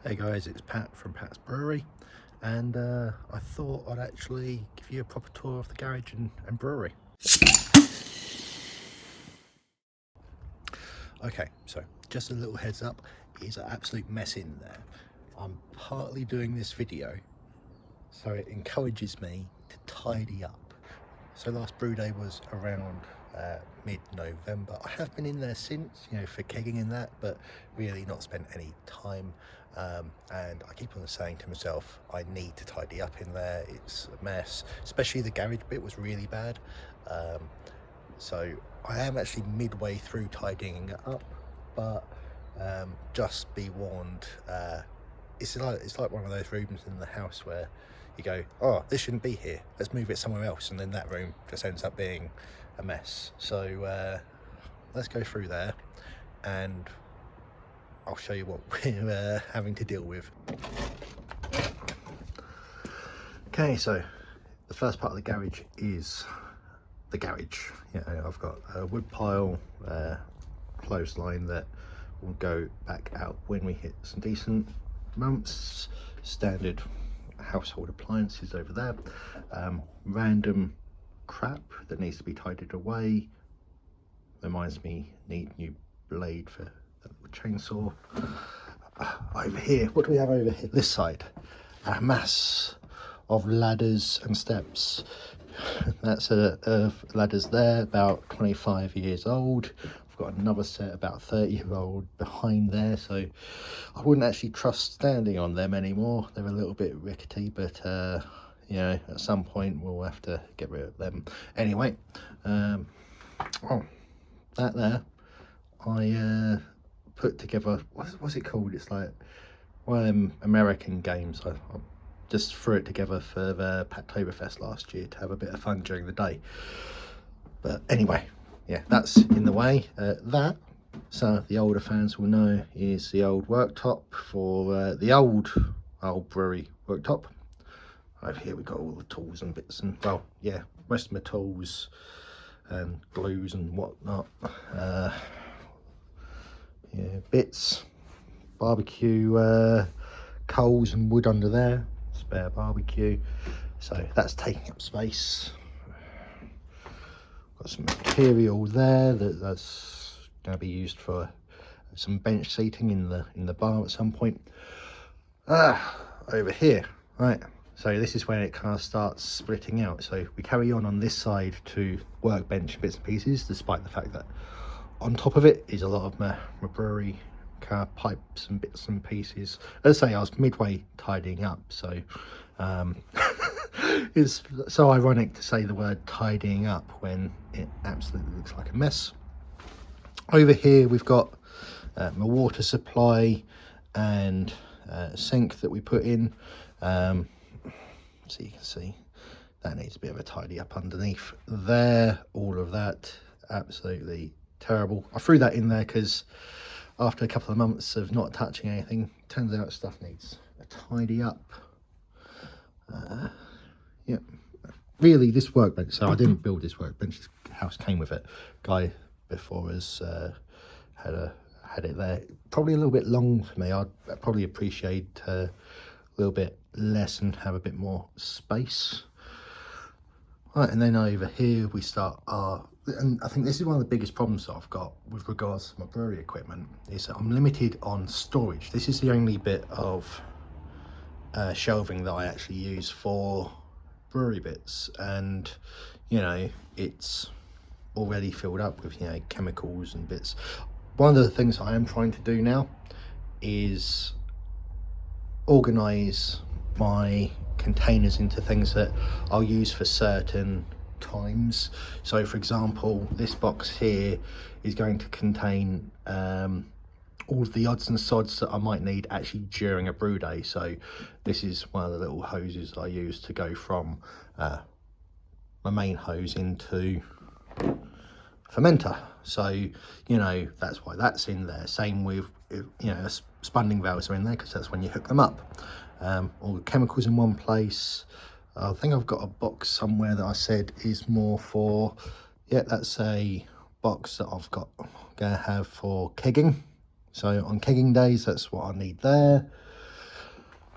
Hey guys, it's Pat from Pat's Brewery, and I thought I'd actually give you a proper tour of the garage and brewery. Okay, so just a little heads up, it's an absolute mess in there. I'm partly doing this video so it encourages me to tidy up. So last brew day was around mid-November. I have been in there since, for kegging and that, but really not spent any time. And I keep on saying to myself, I need to tidy up in there. It's a mess, especially the garage bit was really bad. So I am actually midway through tidying it up, but just be warned, it's like one of those rooms in the house where you go, oh, this shouldn't be here, let's move it somewhere else, and then that room just ends up being a mess. So let's go through there and I'll show you what we're having to deal with. Okay, so the first part of the garage is the garage. I've got a wood pile, clothesline that will go back out when we hit some decent months. Standard household appliances over there. Random crap that needs to be tidied away. Reminds me, need new blade for the chainsaw. Over here, what do we have over here? This side, a mass of ladders and steps. That's a ladders there, about 25 years old. I've got another set about 30-year-old behind there, so I wouldn't actually trust standing on them anymore. They're a little bit rickety, but at some point we'll have to get rid of them. Anyway, that there, I put together, what's it called? It's like one of them American games. I just threw it together for the Pattoberfest last year to have a bit of fun during the day. But anyway, yeah, that's in the way. That, so the older fans will know, is the old worktop for the old brewery worktop. Over here we've got all the tools and bits and, well, yeah, most of my tools and glues and whatnot. Yeah, bits, barbecue coals and wood under there, spare barbecue, so that's taking up space. Got some material there that's going to be used for some bench seating in the bar at some point. Over here, right, so this is when it kind of starts splitting out. So we carry on this side to workbench bits and pieces, despite the fact that on top of it is a lot of my brewery car pipes and bits and pieces. As I say, I was midway tidying up, so it's so ironic to say the word tidying up when it absolutely looks like a mess. Over here we've got my water supply and sink that we put in, so you can see that needs a bit of a tidy up underneath there. All of that absolutely terrible. I threw that in there because after a couple of months of not touching anything, turns out stuff needs a tidy up. Yeah, really, this workbench, so I didn't build this workbench, this house came with it. Guy before us had it there. Probably a little bit long for me. I'd probably appreciate a little bit less and have a bit more space. Right, and then over here we start our, and I think this is one of the biggest problems that I've got with regards to my brewery equipment, is that I'm limited on storage. This is the only bit of shelving that I actually use for brewery bits, and it's already filled up with chemicals and bits. One of the things I am trying to do now is organize my containers into things that I'll use for certain times. So for example, this box here is going to contain all of the odds and sods that I might need actually during a brew day. So this is one of the little hoses I use to go from my main hose into fermenter. So that's why that's in there. Same with spunding valves are in there because that's when you hook them up. All the chemicals in one place. I think I've got a box somewhere that I said is more for, yeah, that's a box that I've got gonna have for kegging. So on kegging days, that's what I need there.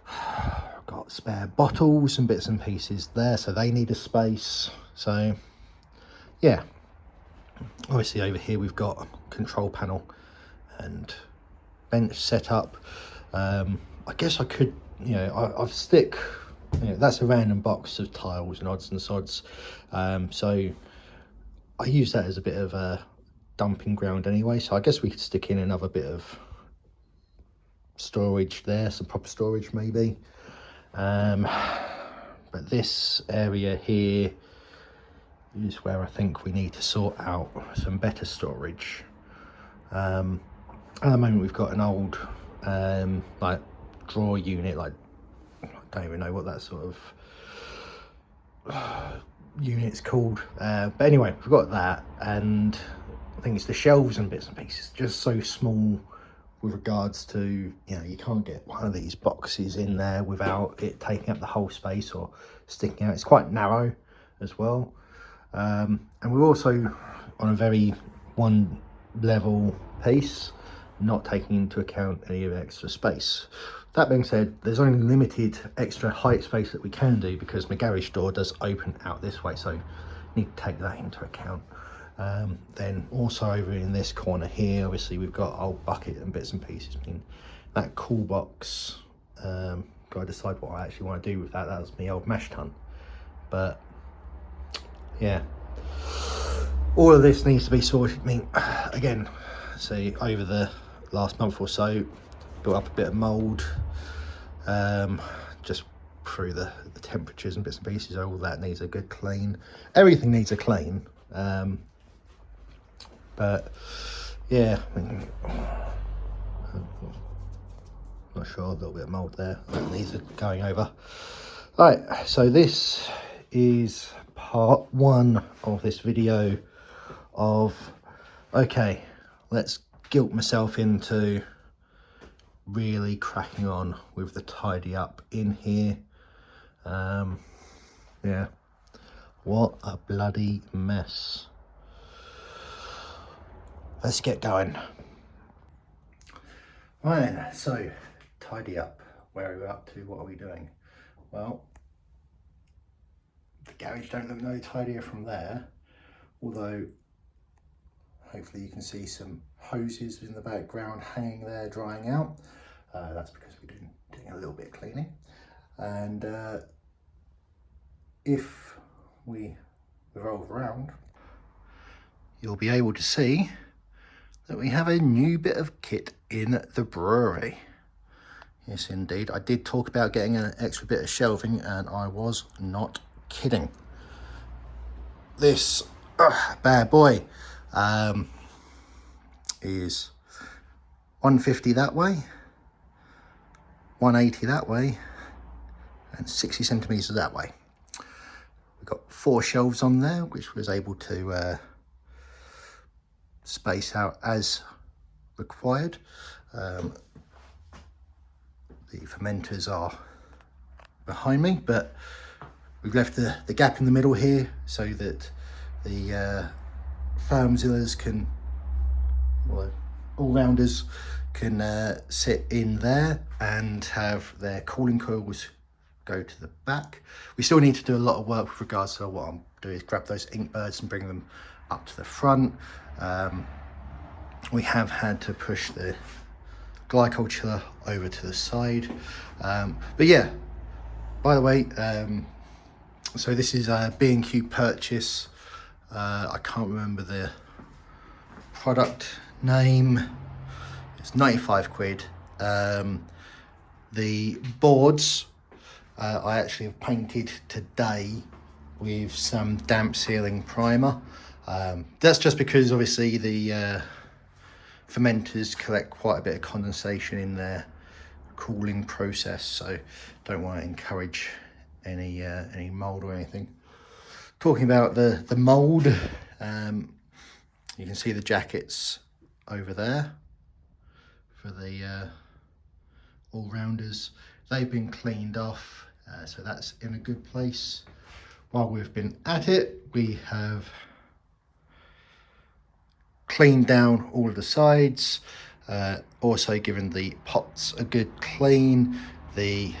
I've got spare bottles and bits and pieces there, so they need a space. So yeah, obviously over here we've got a control panel and bench set up. I guess I could, you know, I've stick, you know, that's a random box of tiles and odds and sods. So I use that as a bit of a dumping ground anyway. So I guess we could stick in another bit of storage there, some proper storage maybe. But this area here is where I think we need to sort out some better storage. At the moment we've got an old like drawer unit, like I don't even know what that sort of unit's called, but anyway, we've got that, and I think it's the shelves and bits and pieces just so small with regards to, you know, you can't get one of these boxes in there without it taking up the whole space or sticking out. It's quite narrow as well, and we're also on a very one level piece, not taking into account any of the extra space. That being said, there's only limited extra height space that we can do because my garage door does open out this way, so need to take that into account. Then also over in this corner here, obviously we've got old bucket and bits and pieces. I mean, that cool box, got to decide what I actually want to do with that. That was my old mash tun, but yeah, all of this needs to be sorted. I mean, again, see, over the last month or so, built up a bit of mould, just through the temperatures and bits and pieces. All that needs a good clean. Everything needs a clean. But yeah, I mean, not sure, a little bit of mould there. That needs going over. Right, so this is part one of this video of, okay, let's guilt myself into really cracking on with the tidy up in here. Yeah, what a bloody mess. Let's get going. Right then, so tidy up. Where are we up to? What are we doing? Well, the garage don't look no tidier from there, although hopefully you can see some hoses in the background hanging there drying out. That's because we're doing a little bit of cleaning. And if we revolve around, you'll be able to see that we have a new bit of kit in the brewery. Yes, indeed. I did talk about getting an extra bit of shelving, and I was not kidding. This bad boy is 150 that way, 180 that way, and 60 centimeters that way. We've got 4 shelves on there, which was able to space out as required. The fermenters are behind me, but we've left the gap in the middle here so that the Farmzillas can, well, all-rounders can sit in there and have their cooling coils go to the back. We still need to do a lot of work with regards to what I'm doing is grab those ink birds and bring them up to the front. We have had to push the glycol chiller over to the side, but yeah, by the way, so this is a B&Q purchase. I can't remember the product name. It's 95 quid. The boards I actually have painted today with some damp sealing primer. That's just because obviously the fermenters collect quite a bit of condensation in their cooling process, so don't want to encourage any mold or anything. Talking about the mold, you can see the jackets over there for the all-rounders. They've been cleaned off, so that's in a good place. While we've been at it, we have cleaned down all of the sides, also given the pots a good clean. The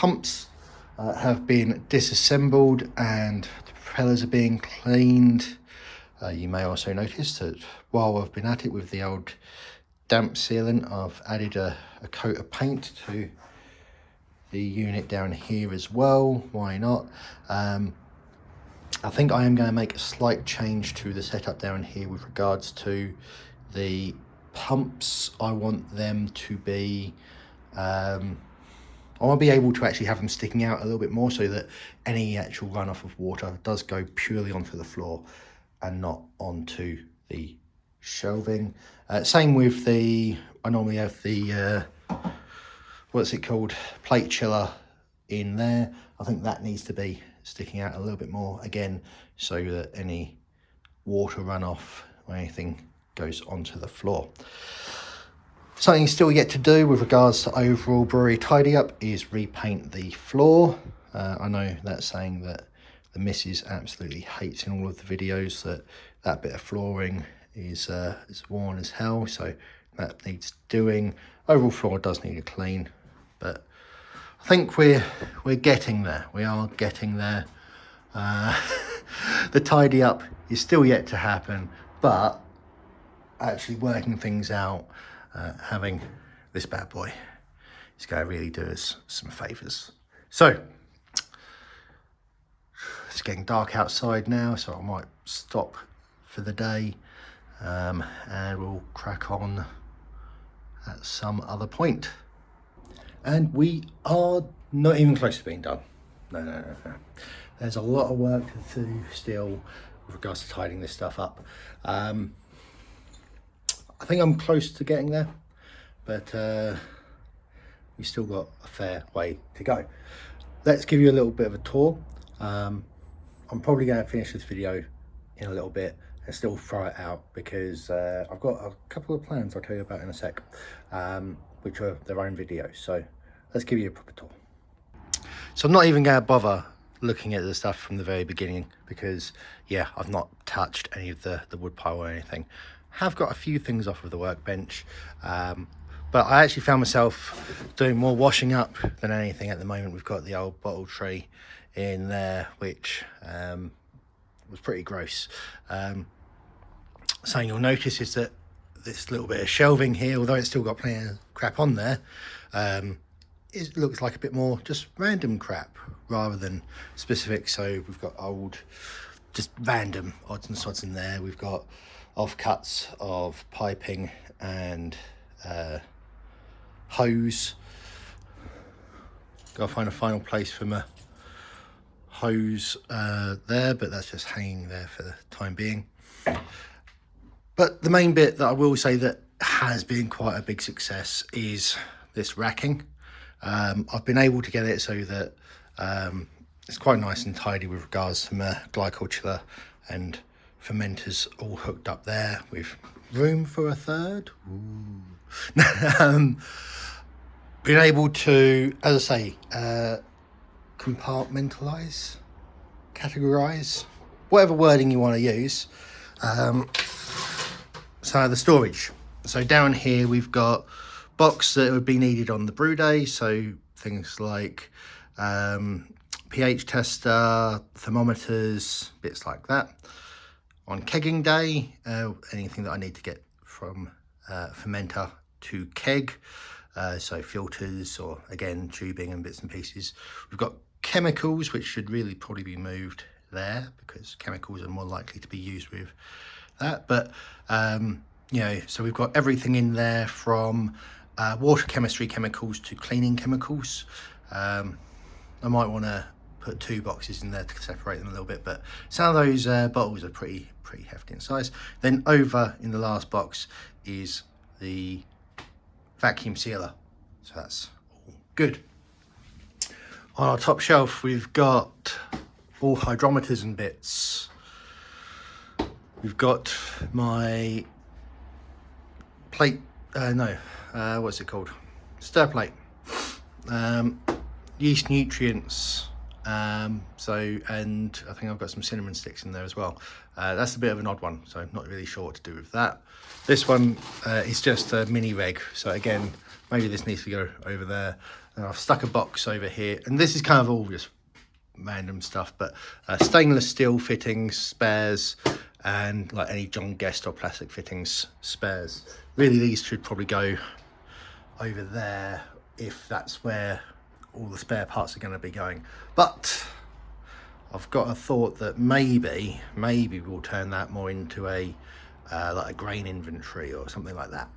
pumps have been disassembled and the propellers are being cleaned. You may also notice that while I've been at it with the old damp sealant, I've added a coat of paint to the unit down here as well. Why not? I think I am going to make a slight change to the setup down here with regards to the pumps. I want them to be I want to be able to actually have them sticking out a little bit more, so that any actual runoff of water does go purely onto the floor and not onto the shelving. Same with I normally have the what's it called, plate chiller in there. I think that needs to be sticking out a little bit more again, so that any water runoff or anything goes onto the floor. Something still yet to do with regards to overall brewery tidy up is repaint the floor. I know that's saying that the missus absolutely hates in all of the videos that bit of flooring is worn as hell, so that needs doing. Overall floor does need a clean, but I think we're getting there. We are getting there. The tidy up is still yet to happen, but actually working things out, having this bad boy is going to really do us some favours. So it's getting dark outside now, so I might stop for the day, and we'll crack on at some other point. And we are not even close to being done. No. There's a lot of work to do still with regards to tidying this stuff up. I think I'm close to getting there, but we still got a fair way to go. Let's give you a little bit of a tour. I'm probably going to finish this video in a little bit and still throw it out, because I've got a couple of plans I'll tell you about in a sec, which are their own videos. So let's give you a proper tour. So I'm not even going to bother looking at the stuff from the very beginning, because yeah, I've not touched any of the wood pile or anything. Have got a few things off of the workbench, but I actually found myself doing more washing up than anything at the moment. We've got the old bottle tree in there, which was pretty gross. Something you'll notice is that this little bit of shelving here, although it's still got plenty of crap on there, it looks like a bit more just random crap rather than specific. So we've got old, just random odds and sods in there. We've got offcuts of piping and hose. Gotta find a final place for my hose there, but that's just hanging there for the time being. But the main bit that I will say that has been quite a big success is this racking. I've been able to get it so that it's quite nice and tidy with regards to my glycol chiller and fermenters all hooked up there with room for a third. Been able to, as I say, compartmentalize, categorize, whatever wording you want to use. So the storage. So down here we've got box that would be needed on the brew day, so things like pH tester, thermometers, bits like that. On kegging day, anything that I need to get from fermenter to keg, so filters or again tubing and bits and pieces. We've got chemicals, which should really probably be moved there, because chemicals are more likely to be used with that. But you know, so we've got everything in there from water chemistry chemicals to cleaning chemicals. I might want to put 2 boxes in there to separate them a little bit, but some of those bottles are pretty hefty in size. Then over in the last box is the vacuum sealer, so that's all good. On our top shelf we've got all hydrometers and bits. We've got my plate, what's it called? Stir plate. Yeast nutrients. So, and I think I've got some cinnamon sticks in there as well. That's a bit of an odd one, so I'm not really sure what to do with that. This one is just a mini reg, so again, maybe this needs to go over there. And I've stuck a box over here, and this is kind of all just random stuff, but stainless steel fittings, spares, and like any John Guest or plastic fittings spares. Really, these should probably go over there if that's where all the spare parts are going to be going. But I've got a thought that maybe we'll turn that more into a like a grain inventory or something like that.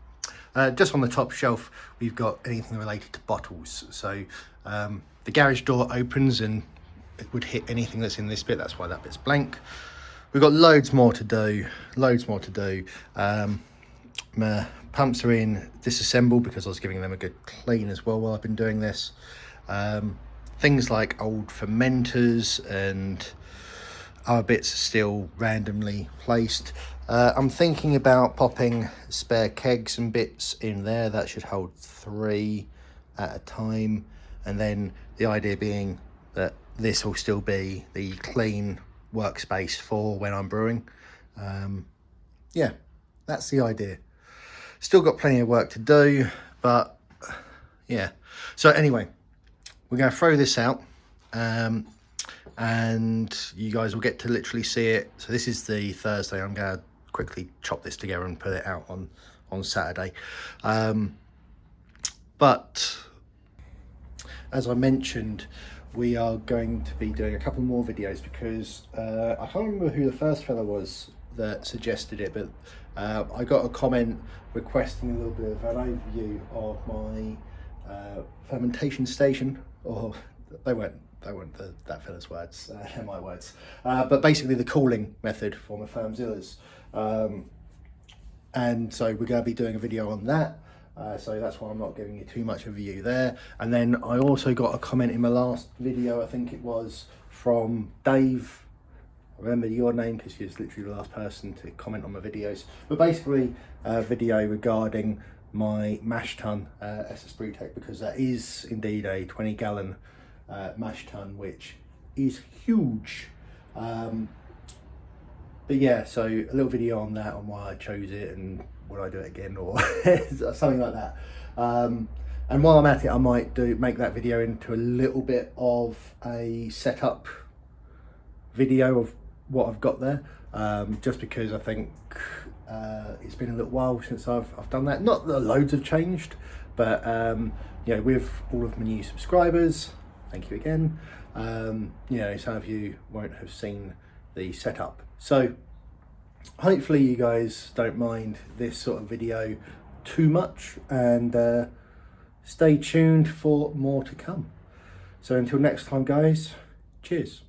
Just on the top shelf, we've got anything related to bottles. So the garage door opens and it would hit anything that's in this bit. That's why that bit's blank. We've got loads more to do, My pumps are in disassembled because I was giving them a good clean as well while I've been doing this. Things like old fermenters and other bits are still randomly placed. I'm thinking about popping spare kegs and bits in there. That should hold 3 at a time. And then the idea being that this will still be the clean workspace for when I'm brewing. Yeah, that's the idea. Still got plenty of work to do, but yeah. So anyway, we're going to throw this out. And you guys will get to literally see it. So this is the Thursday. I'm going to quickly chop this together and put it out on Saturday. But as I mentioned, we are going to be doing a couple more videos because I can't remember who the first fella was that suggested it, but I got a comment requesting a little bit of an overview of my fermentation station, or they weren't that fella's words, they're my words, but basically the cooling method for my Firmzillas. And so we're going to be doing a video on that, so that's why I'm not giving you too much of a view there. And then I also got a comment in my last video, I think it was from Dave. I remember your name because you're literally the last person to comment on my videos, but basically a video regarding my mash tun SS Brewtech, because that is indeed a 20-gallon mash tun, which is huge. But yeah, so a little video on that, on why I chose it and would I do it again or something like that. And while I'm at it, I might make that video into a little bit of a setup video of what I've got there, just because I think it's been a little while since I've done that. Not that loads have changed, but you know, with all of my new subscribers, thank you again. You know, some of you won't have seen the setup, so hopefully you guys don't mind this sort of video too much, and stay tuned for more to come. So until next time guys, cheers.